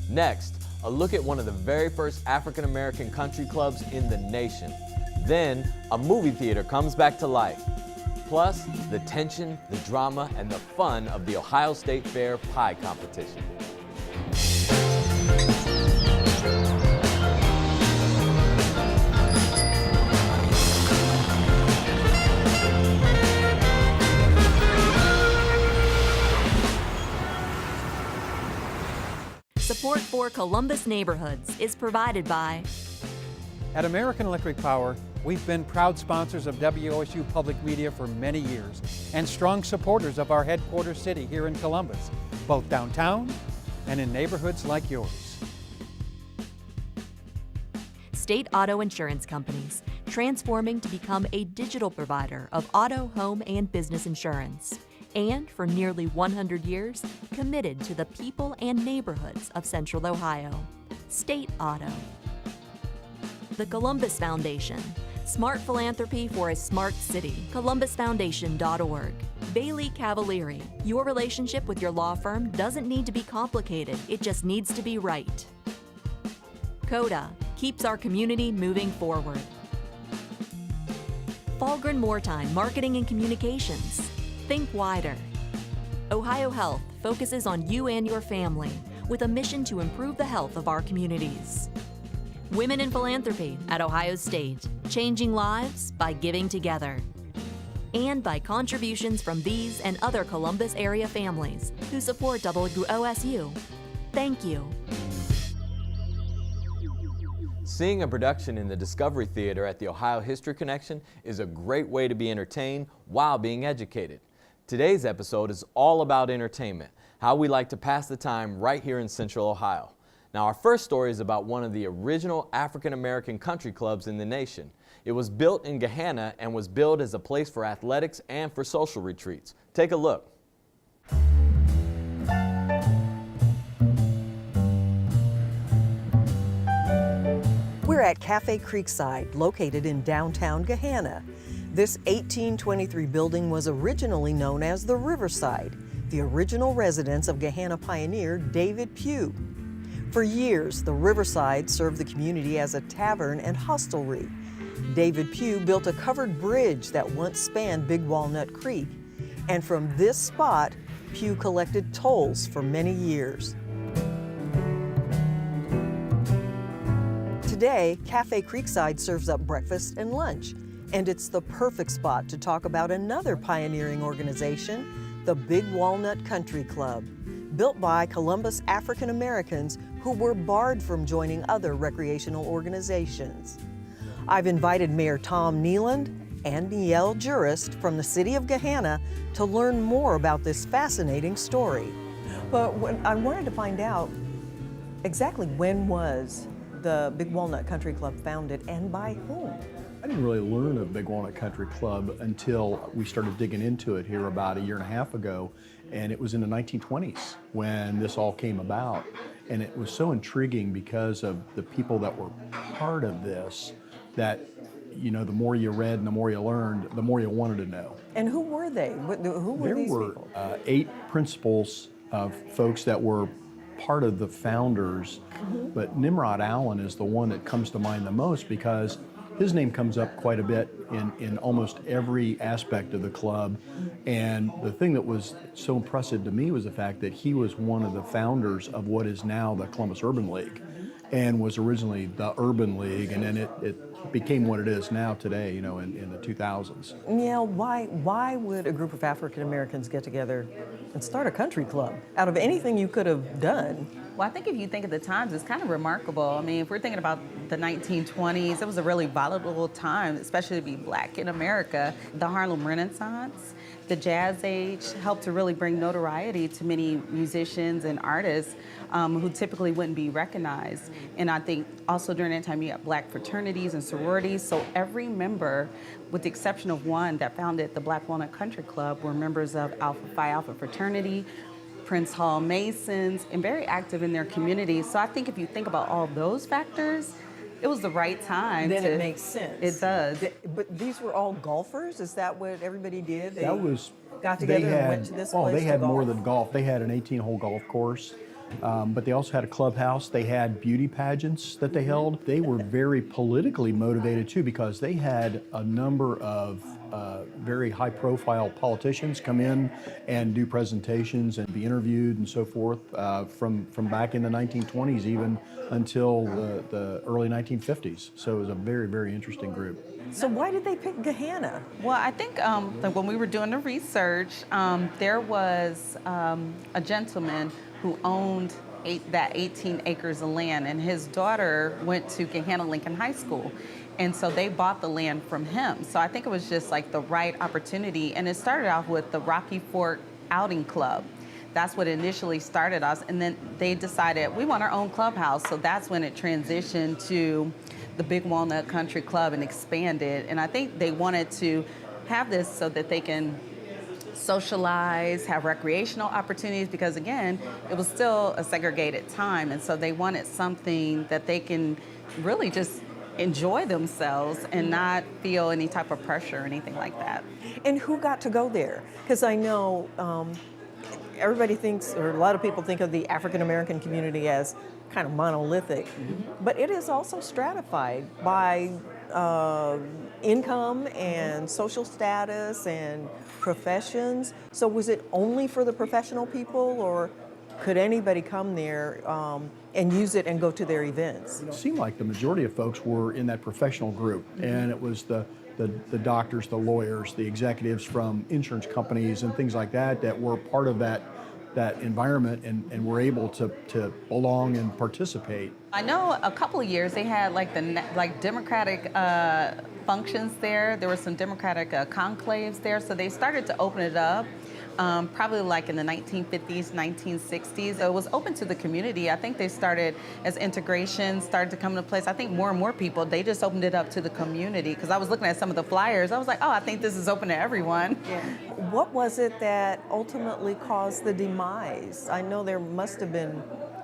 Next, a look at one of the very first African-American country clubs in the nation. Then, a movie theater comes back to life. Plus, the tension, the drama, and the fun of the Ohio State Fair pie competition. Support for Columbus Neighborhoods is provided by... At American Electric Power, we've been proud sponsors of WOSU Public Media for many years and strong supporters of our headquarters city here in Columbus, both downtown and in neighborhoods like yours. State Auto Insurance Companies, transforming to become a digital provider of auto, home, and business insurance. And for nearly 100 years, committed to the people and neighborhoods of Central Ohio. State Auto. The Columbus Foundation. Smart philanthropy for a smart city. ColumbusFoundation.org. Bailey Cavalieri. Your relationship with your law firm doesn't need to be complicated, it just needs to be right. CODA. Keeps our community moving forward. Falgren Moortime Marketing and Communications. Think wider. Ohio Health focuses on you and your family with a mission to improve the health of our communities. Women in Philanthropy at Ohio State, changing lives by giving together. And by contributions from these and other Columbus area families who support WOSU. Thank you. Seeing a production in the Discovery Theater at the Ohio History Connection is a great way to be entertained while being educated. Today's episode is all about entertainment, how we like to pass the time right here in Central Ohio. Now, our first story is about one of the original African-American country clubs in the nation. It was built in Gahanna and was billed as a place for athletics and for social retreats. Take a look. We're at Cafe Creekside, located in downtown Gahanna. This 1823 building was originally known as the Riverside, the original residence of Gahanna pioneer David Pugh. For years, the Riverside served the community as a tavern and hostelry. David Pugh built a covered bridge that once spanned Big Walnut Creek, and from this spot, Pugh collected tolls for many years. Today, Cafe Creekside serves up breakfast and lunch, and it's the perfect spot to talk about another pioneering organization, the Big Walnut Country Club, built by Columbus African Americans who were barred from joining other recreational organizations. I've invited Mayor Tom Neeland and Niele Jurist from the city of Gahanna to learn more about this fascinating story. But I wanted to find out exactly when was the Big Walnut Country Club founded and by whom? I didn't really learn of Big Walnut Country Club until we started digging into it here about a year and a half ago, and it was in the 1920s when this all came about. And it was so intriguing because of the people that were part of this that, you know, the more you read and the more you learned, the more you wanted to know. And who were they? Who were these people? There were 8 principals of folks that were part of the founders, but Nimrod Allen is the one that comes to mind the most because his name comes up quite a bit in almost every aspect of the club. And the thing that was so impressive to me was the fact that he was one of the founders of what is now the Columbus Urban League and was originally the Urban League, and then it became what it is now today, you know, in the 2000s. Yeah, why would a group of African Americans get together and start a country club out of anything you could have done? Well, I think if you think of the times, it's kind of remarkable. I mean, if we're thinking about the 1920s, it was a really volatile time, especially to be black in America. The Harlem Renaissance, the Jazz Age helped to really bring notoriety to many musicians and artists who typically wouldn't be recognized. And I think also during that time you had black fraternities and sororities, so every member, with the exception of one that founded the Black Walnut Country Club, were members of Alpha Phi Alpha fraternity, Prince Hall Masons, and very active in their community. So I think if you think about all those factors, it was the right time. Then it makes sense. It does. But these were all golfers? Is that what everybody did? They That was, got together and went to this place they had to more golf? than golf. They had an 18-hole golf course. but they also had a clubhouse. They had beauty pageants that they held. They were very politically motivated too, because they had a number of very high-profile politicians come in and do presentations and be interviewed and so forth from back in the 1920s even until the early 1950s. So it was a very, very interesting group. So why did they pick Gahanna? Well, I think like when we were doing the research, there was a gentleman who owned that 18 acres of land, and his daughter went to Gahanna Lincoln High School. And so they bought the land from him. So I think it was just like the right opportunity. And it started off with the Rocky Fork Outing Club. That's what initially started us. And then they decided we want our own clubhouse. So that's when it transitioned to the Big Walnut Country Club and expanded. And I think they wanted to have this so that they can socialize, have recreational opportunities, because again, it was still a segregated time. And so they wanted something that they can really just enjoy themselves and not feel any type of pressure or anything like that. And who got to go there? Because I know everybody thinks, or a lot of people think of the African American community as kind of monolithic, but it is also stratified by income and social status and professions. So was it only for the professional people, or could anybody come there and use it and go to their events? It seemed like the majority of folks were in that professional group, and it was the doctors, the lawyers, the executives from insurance companies and things like that that were part of that environment and were able to belong and participate. I know a couple of years they had like Democratic functions there. There were some Democratic conclaves there, so they started to open it up. Probably like in the 1950s, 1960s. So it was open to the community. I think they started as integration started to come into place. I think more and more people, they just opened it up to the community. Because I was looking at some of the flyers, I was like, oh, I think this is open to everyone. Yeah. What was it that ultimately caused the demise? I know there must have been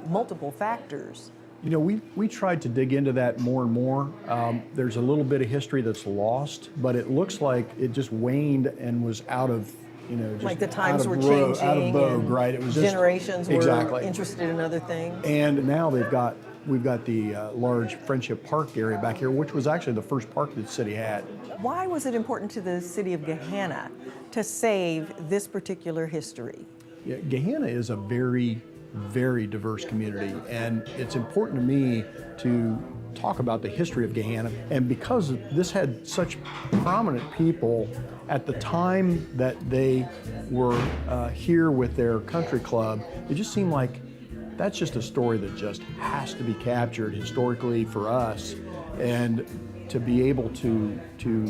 multiple factors. You know, we tried to dig into that more and more. There's a little bit of history that's lost, but it looks like it just waned and was out of, you know, just like the times were out of changing, vogue, right? It was just generations were exactly interested in other things. And now we've got the large Friendship Park area back here, which was actually the first park that the city had. Why was it important to the city of Gahanna to save this particular history? Yeah, Gahanna is a very, very diverse community, and it's important to me to talk about the history of Gahanna. And because this had such prominent people at the time that they were here with their country club, it just seemed like that's just a story that just has to be captured historically for us, and to be able to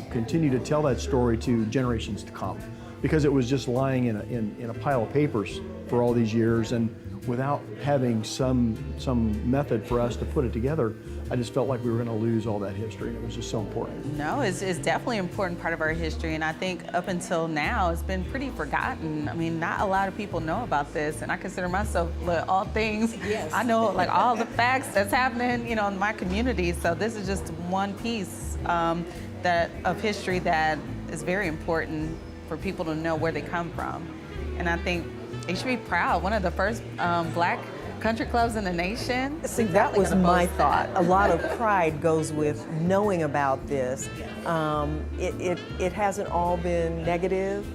continue to tell that story to generations to come, because it was just lying in a pile of papers for all these years, and without having some method for us to put it together, I just felt like we were going to lose all that history, and it was just so important. No, it's definitely an important part of our history, and I think up until now it's been pretty forgotten. I mean, not a lot of people know about this, and I consider myself all things. Yes. I know like all the facts that's happening, you know, in my community. So this is just one piece of history that is very important for people to know where they come from, and I think they should be proud. One of the first black country clubs in the nation. See, that was my thought. A lot of pride goes with knowing about this. It hasn't all been negative,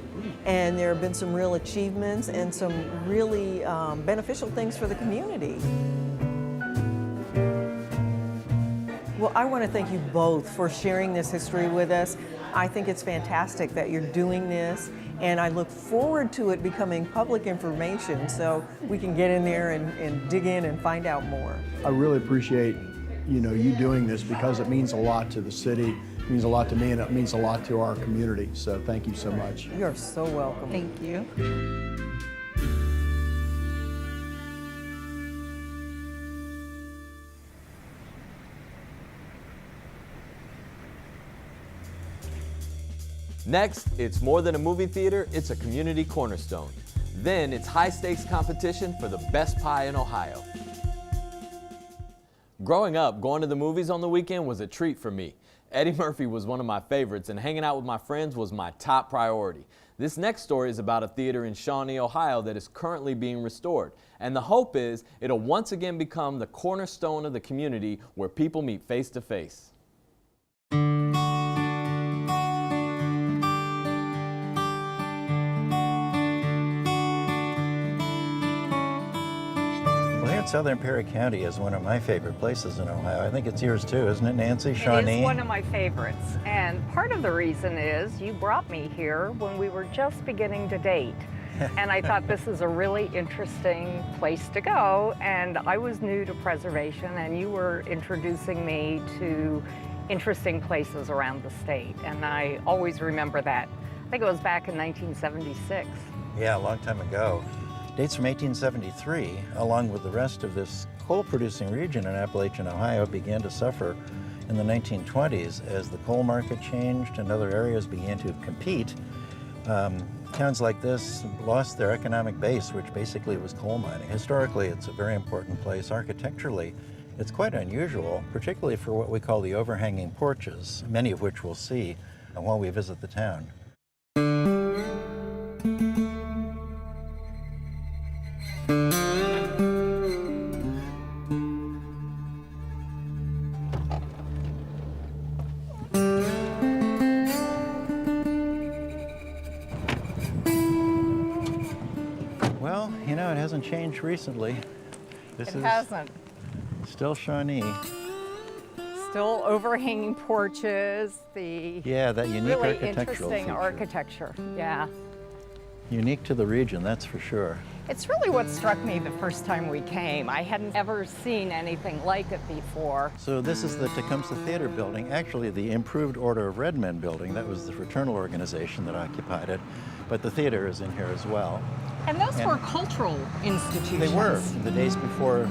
and there have been some real achievements and some really beneficial things for the community. Well, I want to thank you both for sharing this history with us. I think it's fantastic that you're doing this, and I look forward to it becoming public information so we can get in there and dig in and find out more. I really appreciate, you know, you doing this, because it means a lot to the city, it means a lot to me, and it means a lot to our community. So thank you so much. You're so welcome. Thank you. Next, it's more than a movie theater, it's a community cornerstone. Then it's high-stakes competition for the best pie in Ohio. Growing up, going to the movies on the weekend was a treat for me. Eddie Murphy was one of my favorites, and hanging out with my friends was my top priority. This next story is about a theater in Shawnee, Ohio that is currently being restored. And the hope is it'll once again become the cornerstone of the community where people meet face to face. Southern Perry County is one of my favorite places in Ohio. I think it's yours too, isn't it, Nancy? Shawnee? It is one of my favorites. And part of the reason is you brought me here when we were just beginning to date. And I thought this is a really interesting place to go. And I was new to preservation, and you were introducing me to interesting places around the state. And I always remember that. I think it was back in 1976. Yeah, a long time ago. Dates from 1873, along with the rest of this coal-producing region in Appalachian, Ohio, began to suffer in the 1920s as the coal market changed and other areas began to compete. Towns like this lost their economic base, which basically was coal mining. Historically, it's a very important place. Architecturally, it's quite unusual, particularly for what we call the overhanging porches, many of which we'll see while we visit the town. Well, you know, it hasn't changed recently. This It hasn't. Still Shawnee. Still overhanging porches, the Yeah, that unique really architectural interesting feature. architecture. Yeah. Unique to the region, that's for sure. It's really what struck me the first time we came. I hadn't ever seen anything like it before. So this is the Tecumseh Theater building, actually the Improved Order of Red Men building. That was the fraternal organization that occupied it, but the theater is in here as well. And those And were cultural institutions. They were, in the days before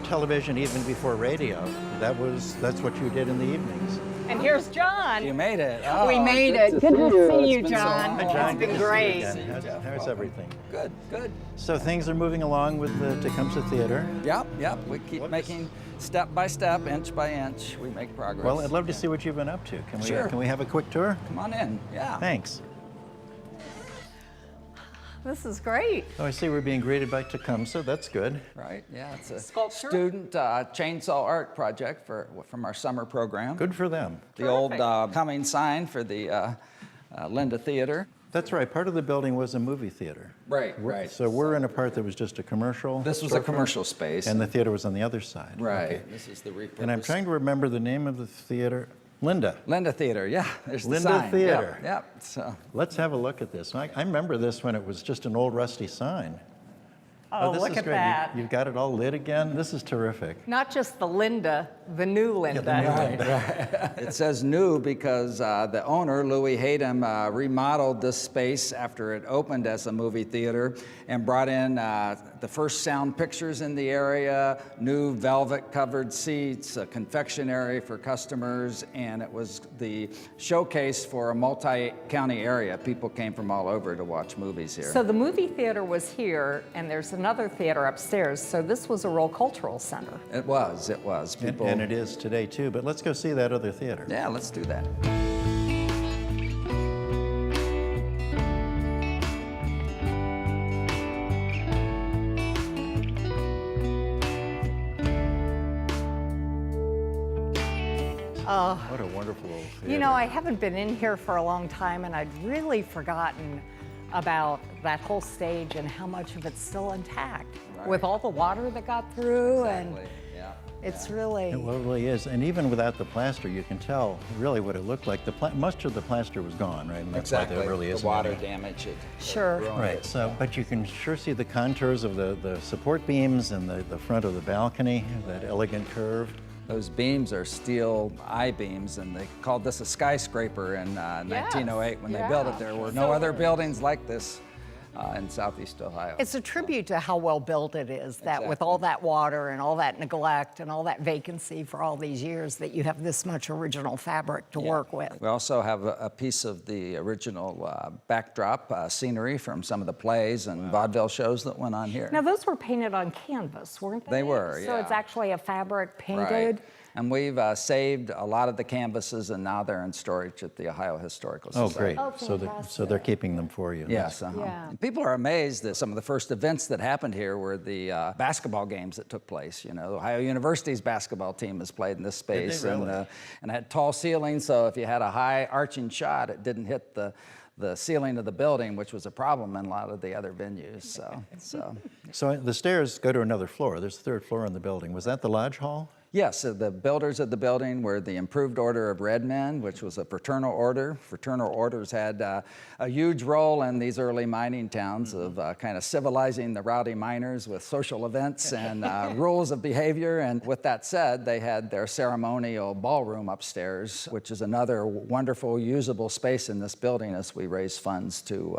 television, even before radio. That's what you did in the evenings. And here's John. You made it. We Oh, made good it. to Good to see you, It's been so John. long. Hi, John. It's Good been to see you great. again. How's everything? Good, good. So things are moving along with the Tecumseh Theater. Yep. We keep making step by step, inch by inch. We make progress. Well, I'd love to see what you've been up to. Sure. Can we have a quick tour? Come on in. Yeah. Thanks. This is great. Oh, I see we're being greeted by Tecumseh. That's good. Right. Yeah. It's a Sculpture? student chainsaw art project from our summer program. Good for them. The old coming sign for the Linda Theater. That's right. Part of the building was a movie theater. Right. So we're in a part that was just a commercial. This was a storefront, commercial space. And the theater was on the other side. Right. Okay. This is the repurposed. And I'm trying to remember the name of the theater. Linda. Linda Theater. Yeah. There's the Linda sign. Theater. Yep. So. Let's have a look at this. I remember this when it was just an old rusty sign. Oh, this look is at great. that. You've got it all lit again. This is terrific. Not just the Linda, the new Linda. It says new because the owner, Louis Hayden, remodeled this space after it opened as a movie theater and brought in the first sound pictures in the area, new velvet-covered seats, a confectionery for customers, and it was the showcase for a multi-county area. People came from all over to watch movies here. So the movie theater was here, and there's another theater upstairs. So this was a real cultural center. It was. People. And it is today too, but let's go see that other theater. Yeah, let's do that. What a wonderful old theater. You know, I haven't been in here for a long time, and I'd really forgotten about that whole stage and how much of it's still intact with all the water that got through. And Yeah. it's really, It really is, and even without the plaster, you can tell really what it looked like. Much of the plaster was gone, right? And that's why there really the isn't water any. damage. sure. Right. So, but you can sure see the contours of the support beams and the front of the balcony, that elegant curve. Those beams are steel I-beams, and they called this a skyscraper in 1908 when they built it. There were no other buildings like this in Southeast Ohio. It's a tribute to how well built it is, that with all that water and all that neglect and all that vacancy for all these years, that you have this much original fabric to work with. We also have a piece of the original backdrop scenery from some of the plays and vaudeville shows that went on here. Now, those were painted on canvas, weren't they? They were, So it's yeah. actually a fabric painted. And we've saved a lot of the canvases, and now they're in storage at the Ohio Historical Society. Oh, great. So they're keeping them for you. Yes. And people are amazed that some of the first events that happened here were the basketball games that took place. You know, Ohio University's basketball team has played in this space, and had tall ceilings, so if you had a high arching shot, it didn't hit the ceiling of the building, which was a problem in a lot of the other venues. So the stairs go to another floor. There's a third floor in the building. Was that the Lodge Hall? Yes, the builders of the building were the Improved Order of Red Men, which was a fraternal order. Fraternal orders had a huge role in these early mining towns of kind of civilizing the rowdy miners with social events and rules of behavior. And with that said, they had their ceremonial ballroom upstairs, which is another wonderful, usable space in this building as we raise funds to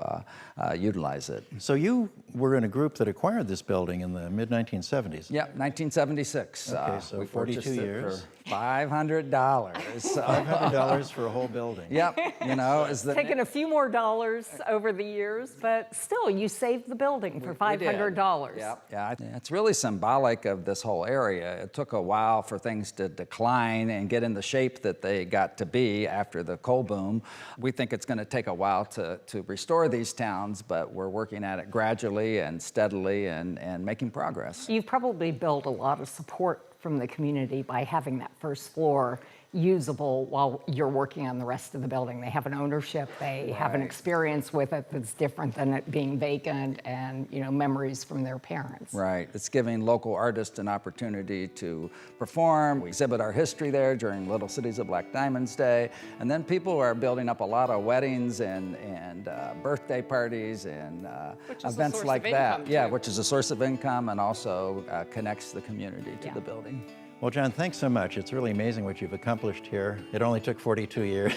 utilize it. So you were in a group that acquired this building in the mid-1970s. Yeah, 1976. Okay, so we 42 purchased it years. for $500. So. $500 for a whole building. Yep, you know, is the Taken a few more dollars over the years, but still, you saved the building for $500. Yeah, it's really symbolic of this whole area. It took a while for things to decline and get in the shape that they got to be after the coal boom. We think it's going to take a while to restore these towns, but we're working at it gradually and steadily and making progress. You've probably built a lot of support from the community by having that first floor usable while you're working on the rest of the building. They have an ownership, they have an experience with it that's different than it being vacant, and memories from their parents. Right, it's giving local artists an opportunity to perform. We exhibit our history there during Little Cities of Black Diamonds Day, and then people are building up a lot of weddings and birthday parties and events like that. Yeah, which is a source of income and also connects the community to the building. Well, John, thanks so much. It's really amazing what you've accomplished here. It only took 42 years.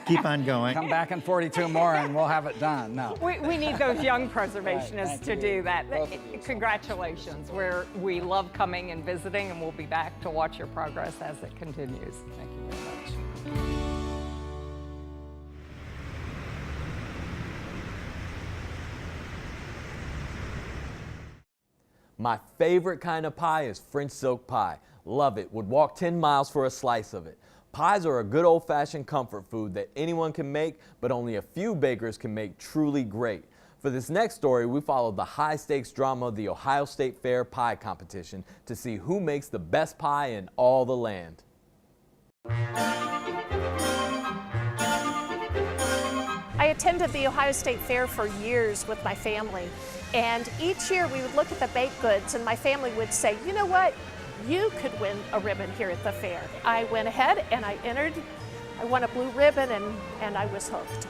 Keep on going. Come back in 42 more and we'll have it done. No. We need those young preservationists to do that. Congratulations. We love coming and visiting, and we'll be back to watch your progress as it continues. Thank you very much. My favorite kind of pie is French silk pie. Love it. Would walk 10 miles for a slice of it. Pies are a good old-fashioned comfort food that anyone can make, but only a few bakers can make truly great. For this next story, we followed the high-stakes drama of the Ohio State Fair Pie Competition to see who makes the best pie in all the land. I attended the Ohio State Fair for years with my family, and each year we would look at the baked goods and my family would say, you know what, you could win a ribbon here at the fair. I went ahead and I entered, I won a blue ribbon, and I was hooked.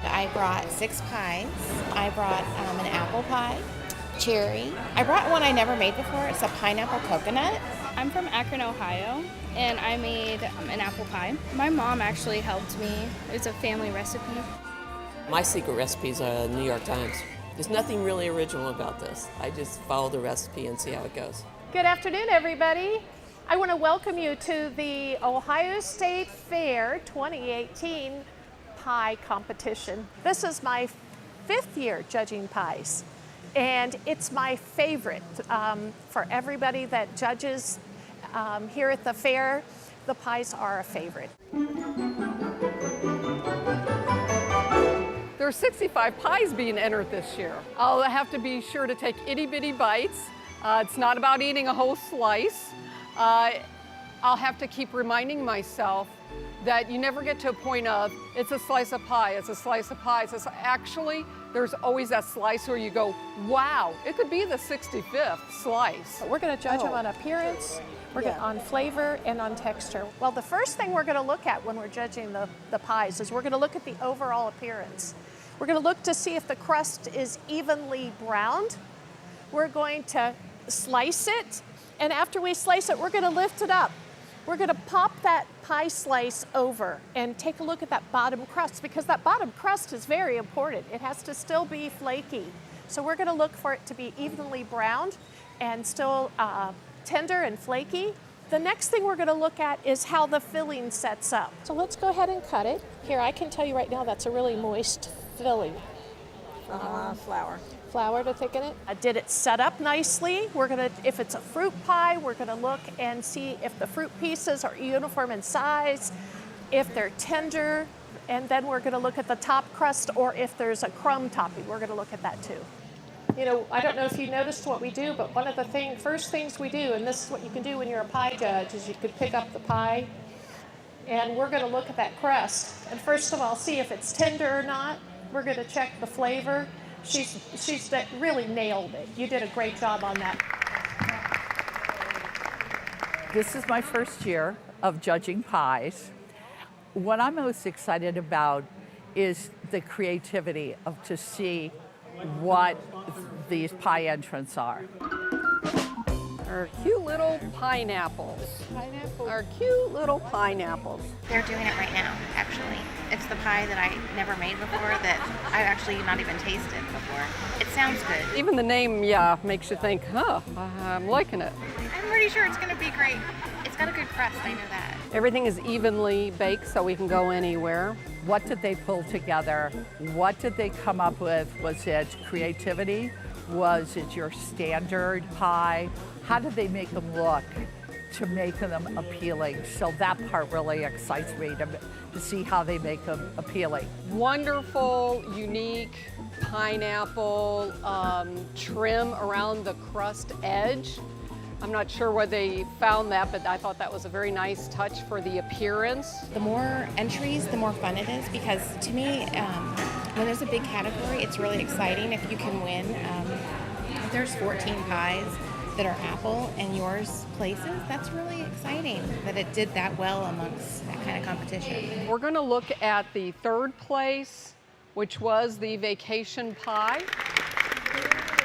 I brought 6 pies. I brought an apple pie, cherry. I brought one I never made before. It's a pineapple coconut. I'm from Akron, Ohio, and I made an apple pie. My mom actually helped me. It's a family recipe. My secret recipe is a New York Times. There's nothing really original about this. I just follow the recipe and see how it goes. Good afternoon, everybody. I want to welcome you to the Ohio State Fair 2018 Pie Competition. This is my 5th year judging pies, and it's my favorite. For everybody that judges here at the fair, the pies are a favorite. There are 65 pies being entered this year. I'll have to be sure to take itty-bitty bites. It's not about eating a whole slice. I'll have to keep reminding myself that you never get to a point of, it's a slice of pie, it's a slice of pie. Actually, there's always that slice where you go, wow, it could be the 65th slice. We're going to judge them on appearance, on flavor, and on texture. Well, the first thing we're going to look at when we're judging the pies is we're going to look at the overall appearance. We're going to look to see if the crust is evenly browned. We're going to slice it, and after we slice it, we're going to lift it up. We're going to pop that pie slice over and take a look at that bottom crust, because that bottom crust is very important. It has to still be flaky. So we're going to look for it to be evenly browned and still tender and flaky. The next thing we're going to look at is how the filling sets up. So let's go ahead and cut it. Here, I can tell you right now that's a really moist filling. Flour. Flour to thicken it. Did it set up nicely? We're gonna, if it's a fruit pie, we're gonna look and see if the fruit pieces are uniform in size, if they're tender, and then we're gonna look at the top crust or if there's a crumb topping. We're gonna look at that too. You know, I don't know if you noticed what we do, but one of the first things we do, and this is what you can do when you're a pie judge, is you could pick up the pie and we're gonna look at that crust. And first of all, see if it's tender or not. We're gonna check the flavor. She's really nailed it. You did a great job on that. This is my first year of judging pies. What I'm most excited about is the creativity of to see what these pie entrants are. Our cute little pineapples. Our cute little pineapples. They're doing it right now, actually. It's the pie that I never made before that I've actually not even tasted before. It sounds good. Even the name, yeah, makes you think, huh, I'm liking it. I'm pretty sure it's gonna be great. It's got a good crust, I know that. Everything is evenly baked so we can go anywhere. What did they pull together? What did they come up with? Was it creativity? Was it your standard pie? How did they make them look to make them appealing? So that part really excites me to see how they make them appealing. Wonderful, unique pineapple trim around the crust edge. I'm not sure where they found that, but I thought that was a very nice touch for the appearance. The more entries, the more fun it is, because to me, when there's a big category, it's really exciting if you can win. If there's 14 pies that are apple and yours places, that's really exciting that it did that well amongst that kind of competition. We're going to look at the third place, which was the vacation pie.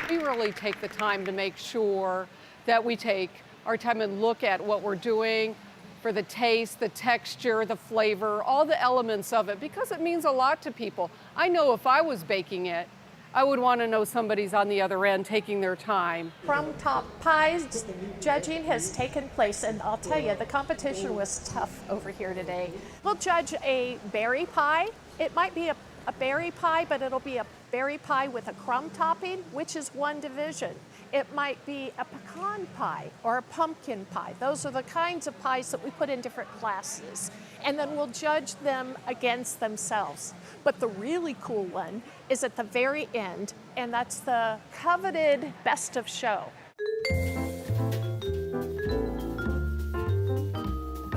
We really take the time to make sure that we take our time and look at what we're doing for the taste, the texture, the flavor, all the elements of it, because it means a lot to people. I know if I was baking it, I would want to know somebody's on the other end taking their time. Crumb top pies judging has taken place, and I'll tell you, the competition was tough over here today. We'll judge a berry pie. It might be a berry pie, but it'll be a berry pie with a crumb topping, which is one division. It might be a pecan pie or a pumpkin pie. Those are the kinds of pies that we put in different classes. And then we'll judge them against themselves. But the really cool one is at the very end, and that's the coveted best of show.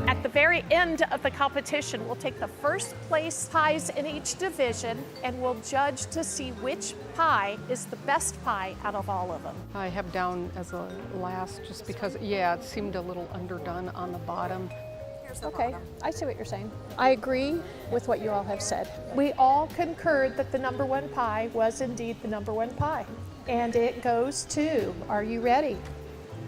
At the very end of the competition, we'll take the first place pies in each division and we'll judge to see which pie is the best pie out of all of them. I have down as a last just because, yeah, it seemed a little underdone on the bottom. Okay, I see what you're saying. I agree with what you all have said. We all concurred that the number one pie was indeed the number one pie. And it goes to, are you ready?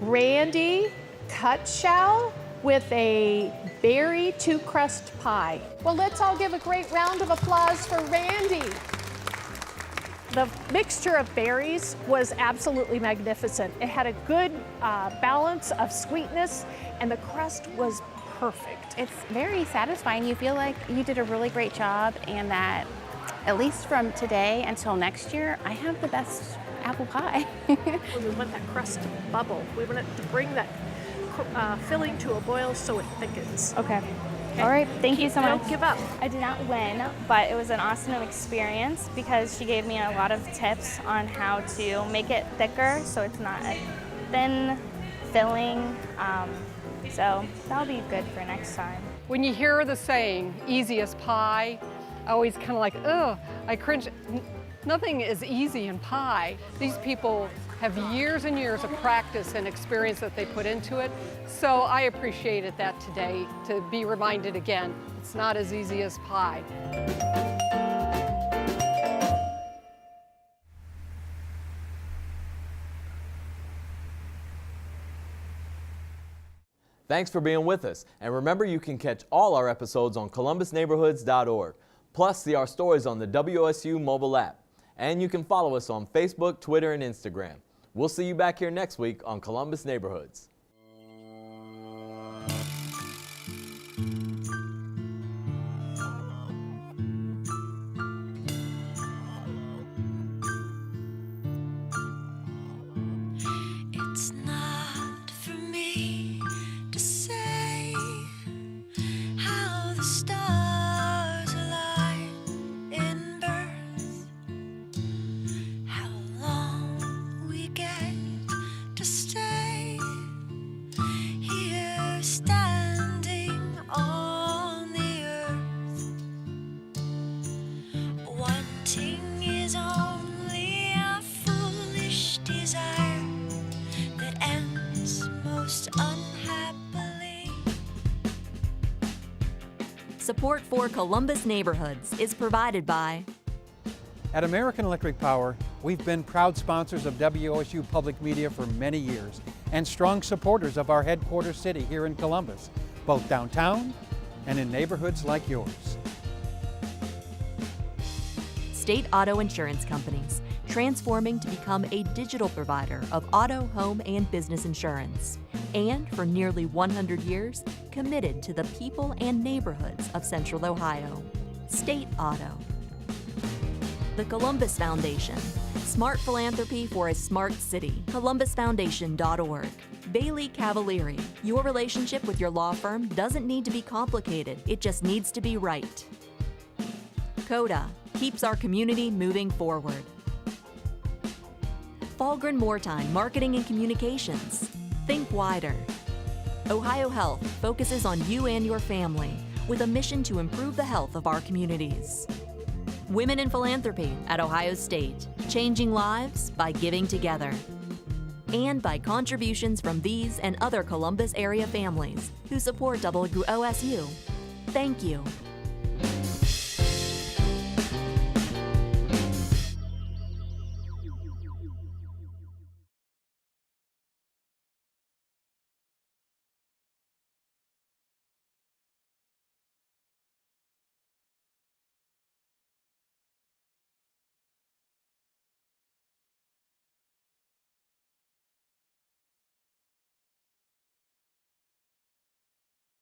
Randy Cutshow with a berry two-crust pie. Well, let's all give a great round of applause for Randy. The mixture of berries was absolutely magnificent. It had a good balance of sweetness, and the crust was perfect. It's very satisfying. You feel like you did a really great job, and that at least from today until next year, I have the best apple pie. We want that crust to bubble. We want it to bring that filling to a boil so it thickens. Okay. All right, thank you so much. Don't give up. I did not win, but it was an awesome experience because she gave me a lot of tips on how to make it thicker so it's not a thin filling. So that'll be good for next time. When you hear the saying, easiest pie, I always kind of like, ugh, I cringe. Nothing is easy in pie. These people have years and years of practice and experience that they put into it. So I appreciated that today to be reminded again, it's not as easy as pie. Thanks for being with us. And remember, you can catch all our episodes on columbusneighborhoods.org. Plus, see our stories on the WSU mobile app. And you can follow us on Facebook, Twitter, and Instagram. We'll see you back here next week on Columbus Neighborhoods. Support for Columbus Neighborhoods is provided by At American Electric Power, we've been proud sponsors of WOSU Public Media for many years and strong supporters of our headquarters city here in Columbus, both downtown and in neighborhoods like yours. State Auto Insurance Companies, transforming to become a digital provider of auto, home, and business insurance. And for nearly 100 years, committed to the people and neighborhoods of Central Ohio. State Auto. The Columbus Foundation. Smart philanthropy for a smart city. ColumbusFoundation.org. Bailey Cavalieri. Your relationship with your law firm doesn't need to be complicated, it just needs to be right. CODA. Keeps our community moving forward. Falgren Moortime Marketing and Communications. Think wider. Ohio Health focuses on you and your family with a mission to improve the health of our communities. Women in Philanthropy at Ohio State, changing lives by giving together. And by contributions from these and other Columbus area families who support WOSU. Thank you.